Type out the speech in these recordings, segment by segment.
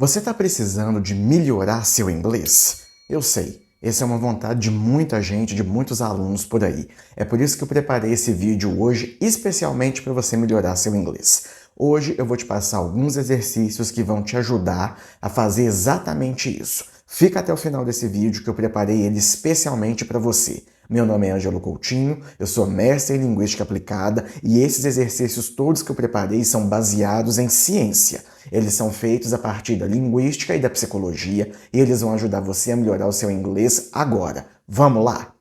Você está precisando de melhorar seu inglês? Eu sei, essa é uma vontade de muita gente, de muitos alunos por aí. É por isso que eu preparei esse vídeo hoje especialmente para você melhorar seu inglês. Hoje eu vou te passar alguns exercícios que vão te ajudar a fazer exatamente isso. Fica até o final desse vídeo que eu preparei ele especialmente para você. Meu nome é Ângelo Coutinho, eu sou mestre em Linguística Aplicada e esses exercícios todos que eu preparei são baseados em ciência. Eles são feitos a partir da linguística e da psicologia e eles vão ajudar você a melhorar o seu inglês agora. Vamos lá?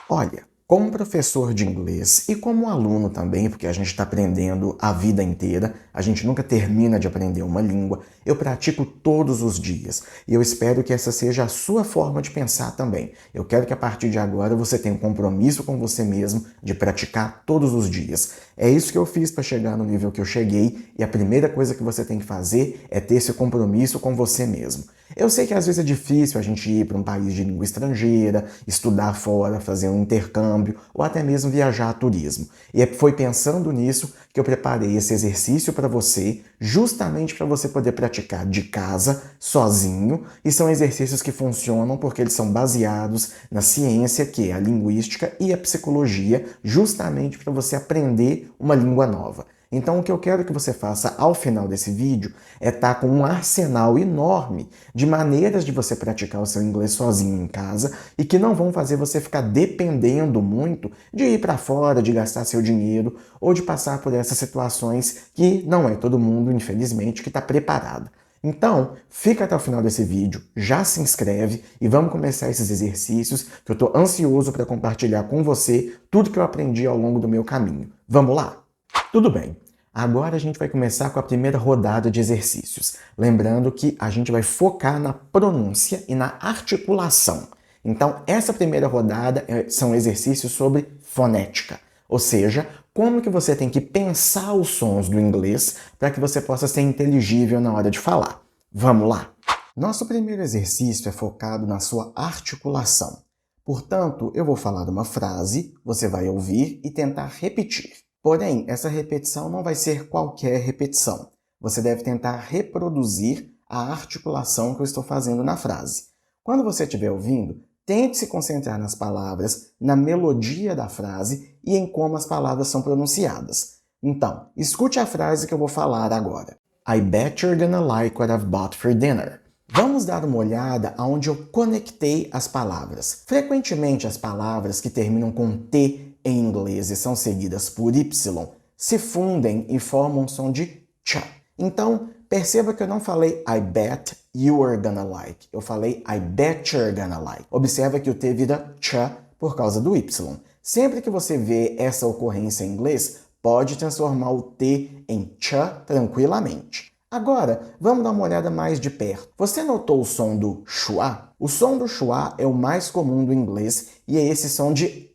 Olha, como professor de inglês e como aluno também, porque a gente está aprendendo a vida inteira, a gente nunca termina de aprender uma língua, eu pratico todos os dias e eu espero que essa seja a sua forma de pensar também. Eu quero que a partir de agora você tenha um compromisso com você mesmo de praticar todos os dias. É isso que eu fiz para chegar no nível que eu cheguei e a primeira coisa que você tem que fazer é ter esse compromisso com você mesmo. Eu sei que às vezes é difícil a gente ir para um país de língua estrangeira, estudar fora, fazer um intercâmbio ou até mesmo viajar a turismo. E foi pensando nisso que eu preparei esse exercício para você, justamente para você poder praticar de casa, sozinho, e são exercícios que funcionam porque eles são baseados na ciência, que é a linguística e a psicologia, justamente para você aprender uma língua nova. Então, o que eu quero que você faça ao final desse vídeo é estar com um arsenal enorme de maneiras de você praticar o seu inglês sozinho em casa e que não vão fazer você ficar dependendo muito de ir para fora, de gastar seu dinheiro ou de passar por essas situações que não é todo mundo, infelizmente, que está preparado. Então, fica até o final desse vídeo, já se inscreve e vamos começar esses exercícios que eu estou ansioso para compartilhar com você tudo que eu aprendi ao longo do meu caminho. Vamos lá? Tudo bem, agora a gente vai começar com a primeira rodada de exercícios. Lembrando que a gente vai focar na pronúncia e na articulação. Então, essa primeira rodada são exercícios sobre fonética, ou seja, como que você tem que pensar os sons do inglês para que você possa ser inteligível na hora de falar. Vamos lá? Nosso primeiro exercício é focado na sua articulação. Portanto, eu vou falar uma frase, você vai ouvir e tentar repetir. Porém, essa repetição não vai ser qualquer repetição. Você deve tentar reproduzir a articulação que eu estou fazendo na frase. Quando você estiver ouvindo, tente se concentrar nas palavras, na melodia da frase e em como as palavras são pronunciadas. Então, escute a frase que eu vou falar agora. I bet you're gonna like what I've bought for dinner. Vamos dar uma olhada aonde eu conectei as palavras. Frequentemente, as palavras que terminam com T em inglês e são seguidas por Y, se fundem e formam um som de ch. Então, perceba que eu não falei I bet you are gonna like. Eu falei I bet you're gonna like. Observa que o T vira ch por causa do Y. Sempre que você vê essa ocorrência em inglês, pode transformar o T em ch tranquilamente. Agora, vamos dar uma olhada mais de perto. Você notou o som do schwa? O som do schwa é o mais comum do inglês e é esse som de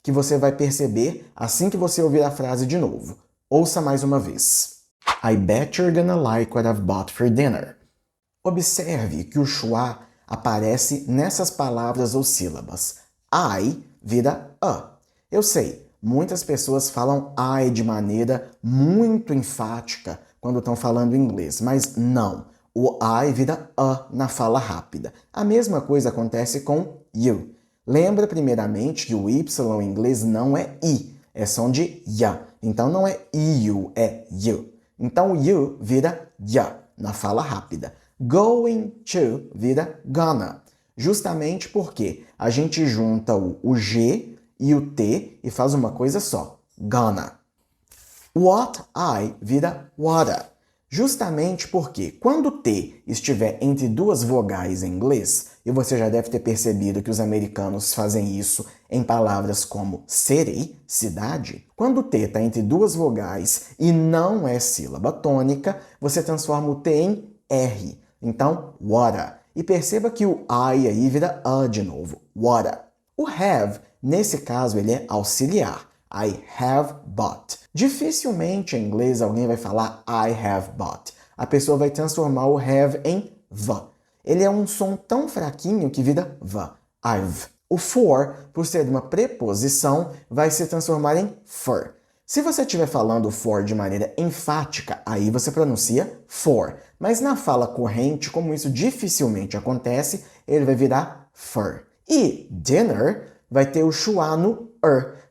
que você vai perceber assim que você ouvir a frase de novo. Ouça mais uma vez. I bet you're gonna like what I've bought for dinner. Observe que o schwa aparece nessas palavras ou sílabas. I vira a. Eu sei, muitas pessoas falam I de maneira muito enfática quando estão falando inglês, mas não. O I vira a na fala rápida. A mesma coisa acontece com you. Lembra primeiramente que o Y em inglês não é I, é som de ya. Então não é you, é you. Então o you vira ya na fala rápida. Going to vira gonna. Justamente porque a gente junta o G e o T e faz uma coisa só. Gonna. What I vira whatta. Justamente porque quando o T estiver entre duas vogais em inglês, e você já deve ter percebido que os americanos fazem isso em palavras como city, cidade, quando o T está entre duas vogais e não é sílaba tônica, você transforma o T em R. Então, water. E perceba que o I aí vira a de novo, water. O have, nesse caso, ele é auxiliar. I have bought. Dificilmente em inglês alguém vai falar I have bought. A pessoa vai transformar o have em the. Ele é um som tão fraquinho que vira the. I've. O for, por ser uma preposição, vai se transformar em for. Se você estiver falando for de maneira enfática, aí você pronuncia for. Mas na fala corrente, como isso dificilmente acontece, ele vai virar fur. E dinner vai ter o schwa no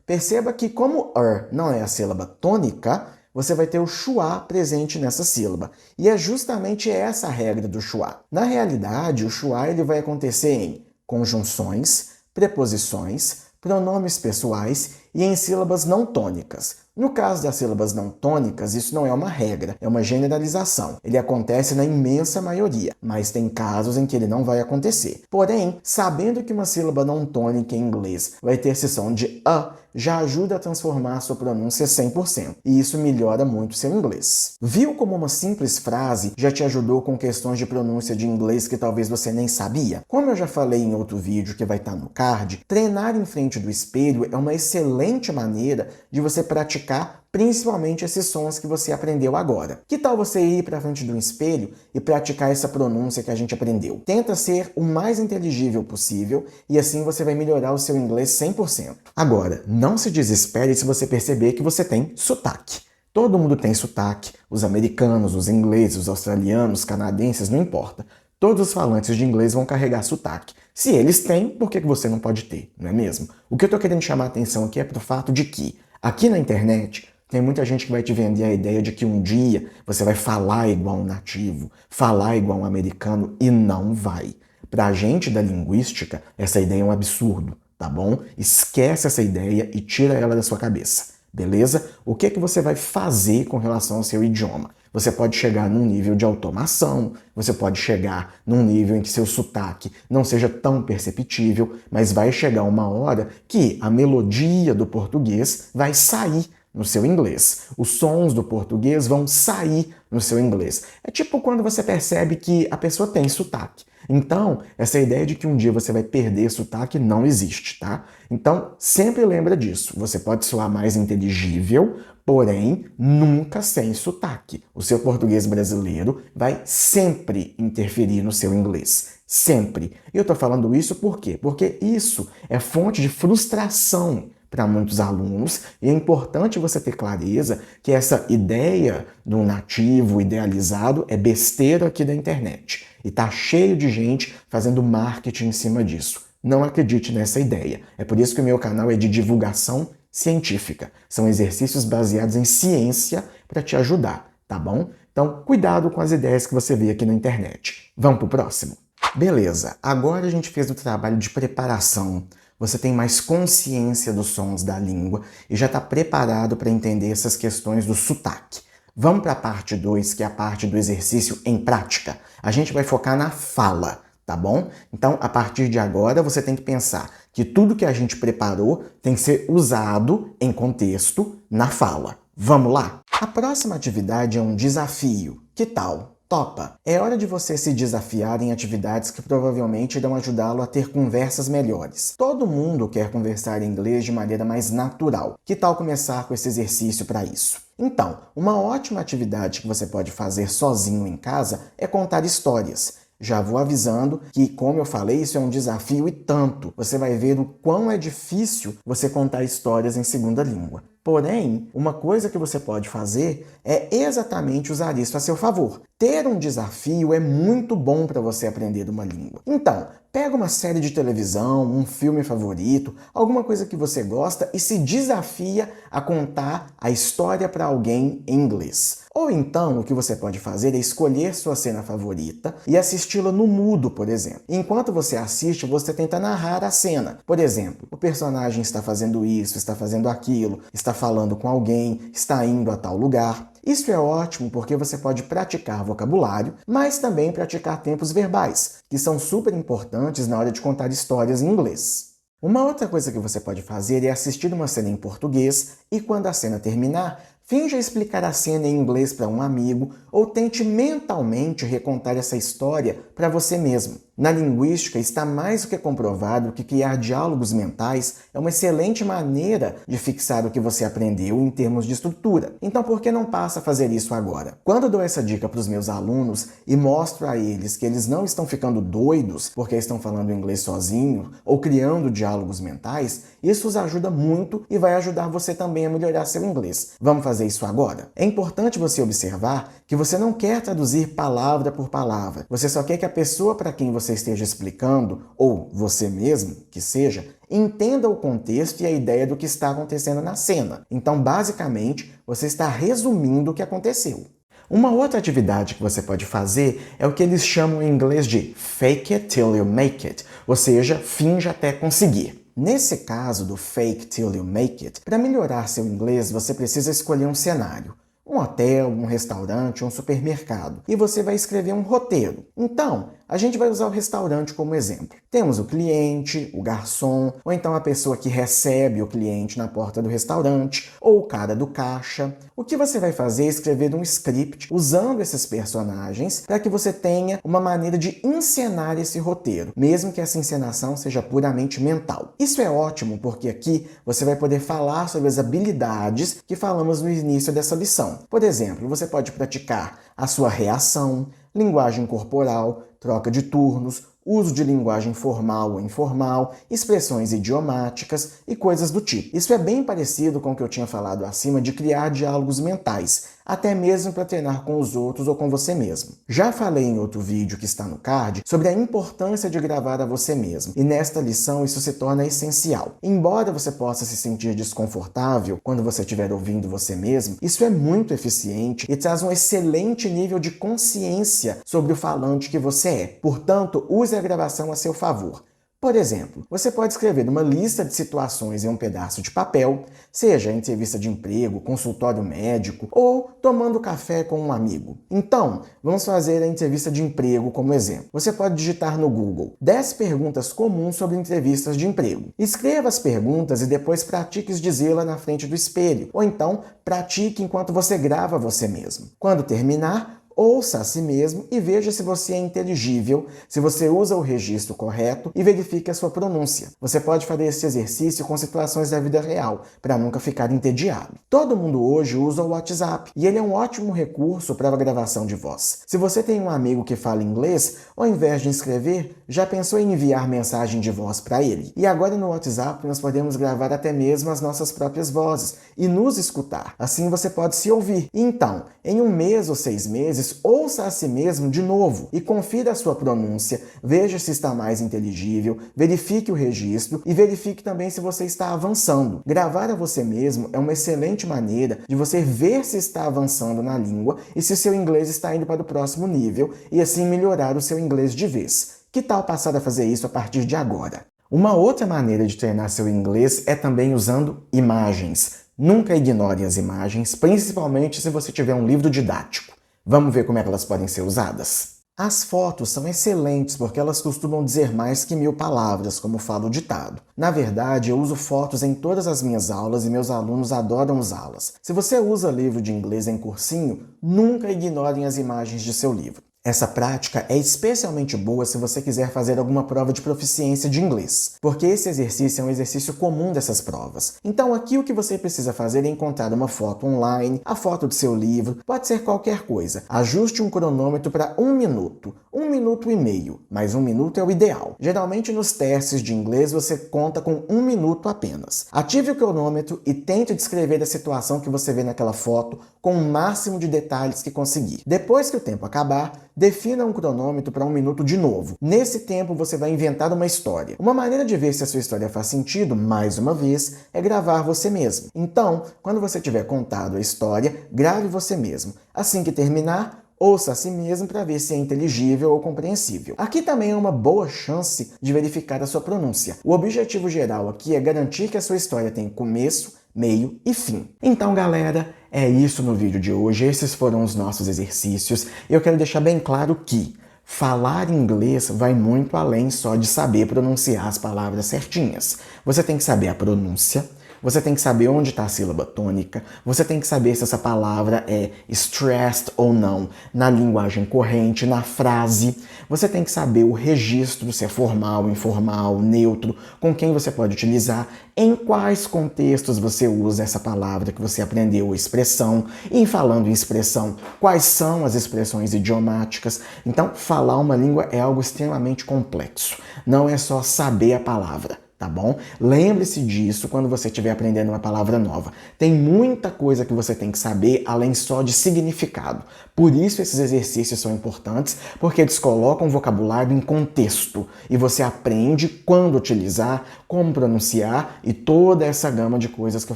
Perceba que como não é a sílaba tônica, você vai ter o schwa presente nessa sílaba. E é justamente essa a regra do schwa. Na realidade, o schwa ele vai acontecer em conjunções, preposições, pronomes pessoais e em sílabas não tônicas. No caso das sílabas não tônicas, isso não é uma regra, é uma generalização. Ele acontece na imensa maioria, mas tem casos em que ele não vai acontecer. Porém, sabendo que uma sílaba não tônica em inglês vai ter esse som de a, já ajuda a transformar a sua pronúncia 100%, e isso melhora muito seu inglês. Viu como uma simples frase já te ajudou com questões de pronúncia de inglês que talvez você nem sabia? Como eu já falei em outro vídeo que vai estar no card, treinar em frente do espelho é uma excelente maneira de você praticar principalmente esses sons que você aprendeu agora. Que tal você ir para frente do espelho e praticar essa pronúncia que a gente aprendeu? Tenta ser o mais inteligível possível e assim você vai melhorar o seu inglês 100%. Agora, não se desespere se você perceber que você tem sotaque. Todo mundo tem sotaque, os americanos, os ingleses, os australianos, os canadenses, não importa. Todos os falantes de inglês vão carregar sotaque. Se eles têm, por que você não pode ter, não é mesmo? O que eu estou querendo chamar a atenção aqui é para o fato de que aqui na internet tem muita gente que vai te vender a ideia de que um dia você vai falar igual um nativo, falar igual um americano, e não vai. Pra gente da linguística, essa ideia é um absurdo, tá bom? Esquece essa ideia e tira ela da sua cabeça, beleza? O que é que você vai fazer com relação ao seu idioma? Você pode chegar num nível de automação, você pode chegar num nível em que seu sotaque não seja tão perceptível, mas vai chegar uma hora que a melodia do português vai sair no seu inglês. Os sons do português vão sair no seu inglês. É tipo quando você percebe que a pessoa tem sotaque. Então, essa ideia de que um dia você vai perder sotaque não existe, tá? Então, sempre lembra disso. Você pode soar mais inteligível, porém, nunca sem sotaque. O seu português brasileiro vai sempre interferir no seu inglês. Sempre. E eu tô falando isso por quê? Porque isso é fonte de frustração para muitos alunos, e é importante você ter clareza que essa ideia do nativo idealizado é besteira aqui da internet. E tá cheio de gente fazendo marketing em cima disso. Não acredite nessa ideia. É por isso que o meu canal é de divulgação científica. São exercícios baseados em ciência para te ajudar, tá bom? Então, cuidado com as ideias que você vê aqui na internet. Vamos pro próximo? Beleza, agora a gente fez o trabalho de preparação. Você tem mais consciência dos sons da língua e já está preparado para entender essas questões do sotaque. Vamos para a parte 2, que é a parte do exercício em prática. A gente vai focar na fala, tá bom? Então, a partir de agora, você tem que pensar que tudo que a gente preparou tem que ser usado em contexto na fala. Vamos lá? A próxima atividade é um desafio. Que tal? Topa! É hora de você se desafiar em atividades que provavelmente irão ajudá-lo a ter conversas melhores. Todo mundo quer conversar em inglês de maneira mais natural. Que tal começar com esse exercício para isso? Então, uma ótima atividade que você pode fazer sozinho em casa é contar histórias. Já vou avisando que, como eu falei, isso é um desafio e tanto. Você vai ver o quão é difícil você contar histórias em segunda língua. Porém, uma coisa que você pode fazer é exatamente usar isso a seu favor. Ter um desafio é muito bom para você aprender uma língua. Então, pega uma série de televisão, um filme favorito, alguma coisa que você gosta e se desafia a contar a história para alguém em inglês. Ou então, o que você pode fazer é escolher sua cena favorita e assisti-la no mudo, por exemplo. Enquanto você assiste, você tenta narrar a cena. Por exemplo, o personagem está fazendo isso, está fazendo aquilo, está falando com alguém, está indo a tal lugar. Isso é ótimo porque você pode praticar vocabulário, mas também praticar tempos verbais, que são super importantes na hora de contar histórias em inglês. Uma outra coisa que você pode fazer é assistir uma cena em português e, quando a cena terminar, finja explicar a cena em inglês para um amigo ou tente mentalmente recontar essa história para você mesmo. Na linguística, está mais do que comprovado que criar diálogos mentais é uma excelente maneira de fixar o que você aprendeu em termos de estrutura. Então, por que não passa a fazer isso agora? Quando eu dou essa dica para os meus alunos e mostro a eles que eles não estão ficando doidos porque estão falando inglês sozinho ou criando diálogos mentais, isso os ajuda muito e vai ajudar você também a melhorar seu inglês. Vamos fazer isso agora? É importante você observar que você não quer traduzir palavra por palavra. Você só quer que a pessoa para quem você esteja explicando, ou você mesmo, que seja, entenda o contexto e a ideia do que está acontecendo na cena. Então, basicamente, você está resumindo o que aconteceu. Uma outra atividade que você pode fazer é o que eles chamam em inglês de fake it till you make it, ou seja, finja até conseguir. Nesse caso do fake till you make it, para melhorar seu inglês, você precisa escolher um cenário. Um hotel, um restaurante, um supermercado. E você vai escrever um roteiro. Então, a gente vai usar o restaurante como exemplo. Temos o cliente, o garçom, ou então a pessoa que recebe o cliente na porta do restaurante, ou o cara do caixa. O que você vai fazer é escrever um script usando esses personagens para que você tenha uma maneira de encenar esse roteiro, mesmo que essa encenação seja puramente mental. Isso é ótimo porque aqui você vai poder falar sobre as habilidades que falamos no início dessa lição. Por exemplo, você pode praticar a sua reação, linguagem corporal, troca de turnos, uso de linguagem formal ou informal, expressões idiomáticas e coisas do tipo. Isso é bem parecido com o que eu tinha falado acima de criar diálogos mentais, até mesmo para treinar com os outros ou com você mesmo. Já falei em outro vídeo que está no card sobre a importância de gravar a você mesmo, e nesta lição isso se torna essencial. Embora você possa se sentir desconfortável quando você estiver ouvindo você mesmo, isso é muito eficiente e traz um excelente nível de consciência sobre o falante que você é. Portanto, use a gravação a seu favor. Por exemplo, você pode escrever uma lista de situações em um pedaço de papel, seja entrevista de emprego, consultório médico ou tomando café com um amigo. Então, vamos fazer a entrevista de emprego como exemplo. Você pode digitar no Google 10 perguntas comuns sobre entrevistas de emprego. Escreva as perguntas e depois pratique dizê-la na frente do espelho, ou então pratique enquanto você grava você mesmo. Quando terminar, ouça a si mesmo e veja se você é inteligível, se você usa o registro correto e verifique a sua pronúncia. Você pode fazer esse exercício com situações da vida real, para nunca ficar entediado. Todo mundo hoje usa o WhatsApp e ele é um ótimo recurso para a gravação de voz. Se você tem um amigo que fala inglês, ao invés de escrever, já pensou em enviar mensagem de voz para ele? E agora no WhatsApp nós podemos gravar até mesmo as nossas próprias vozes e nos escutar. Assim você pode se ouvir. Então, em 1 mês ou 6 meses, ouça a si mesmo de novo e confira a sua pronúncia, veja se está mais inteligível, verifique o registro e verifique também se você está avançando. Gravar a você mesmo é uma excelente maneira de você ver se está avançando na língua e se seu inglês está indo para o próximo nível e assim melhorar o seu inglês de vez. Que tal passar a fazer isso a partir de agora? Uma outra maneira de treinar seu inglês é também usando imagens. Nunca ignore as imagens, principalmente se você tiver um livro didático. Vamos ver como é que elas podem ser usadas? As fotos são excelentes porque elas costumam dizer mais que 1000 palavras, como fala o ditado. Na verdade, eu uso fotos em todas as minhas aulas e meus alunos adoram usá-las. Se você usa livro de inglês em cursinho, nunca ignorem as imagens de seu livro. Essa prática é especialmente boa se você quiser fazer alguma prova de proficiência de inglês, porque esse exercício é um exercício comum dessas provas. Então aqui o que você precisa fazer é encontrar uma foto online, a foto do seu livro, pode ser qualquer coisa. Ajuste um cronômetro para 1 minuto, 1 minuto e meio, mas 1 minuto é o ideal. Geralmente nos testes de inglês você conta com 1 minuto apenas. Ative o cronômetro e tente descrever a situação que você vê naquela foto com o máximo de detalhes que conseguir. Depois que o tempo acabar, defina um cronômetro para 1 minuto de novo. Nesse tempo você vai inventar uma história. Uma maneira de ver se a sua história faz sentido, mais uma vez, é gravar você mesmo. Então, quando você tiver contado a história, grave você mesmo. Assim que terminar, ouça a si mesmo para ver se é inteligível ou compreensível. Aqui também é uma boa chance de verificar a sua pronúncia. O objetivo geral aqui é garantir que a sua história tem começo, meio e fim. Então, galera, é isso no vídeo de hoje. Esses foram os nossos exercícios. Eu quero deixar bem claro que falar inglês vai muito além só de saber pronunciar as palavras certinhas. Você tem que saber a pronúncia, você tem que saber onde está a sílaba tônica, você tem que saber se essa palavra é stressed ou não na linguagem corrente, na frase. Você tem que saber o registro, se é formal, informal, neutro, com quem você pode utilizar, em quais contextos você usa essa palavra que você aprendeu, expressão. E falando em expressão, quais são as expressões idiomáticas. Então, falar uma língua é algo extremamente complexo. Não é só saber a palavra, tá bom? Lembre-se disso quando você estiver aprendendo uma palavra nova. Tem muita coisa que você tem que saber além só de significado. Por isso esses exercícios são importantes, porque eles colocam o vocabulário em contexto e você aprende quando utilizar, como pronunciar e toda essa gama de coisas que eu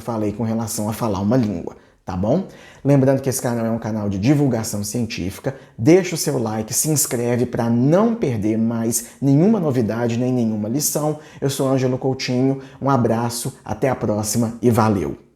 falei com relação a falar uma língua. Tá bom? Lembrando que esse canal é um canal de divulgação científica. Deixa o seu like, se inscreve para não perder mais nenhuma novidade nem nenhuma lição. Eu sou Ângelo Coutinho, um abraço, até a próxima e valeu!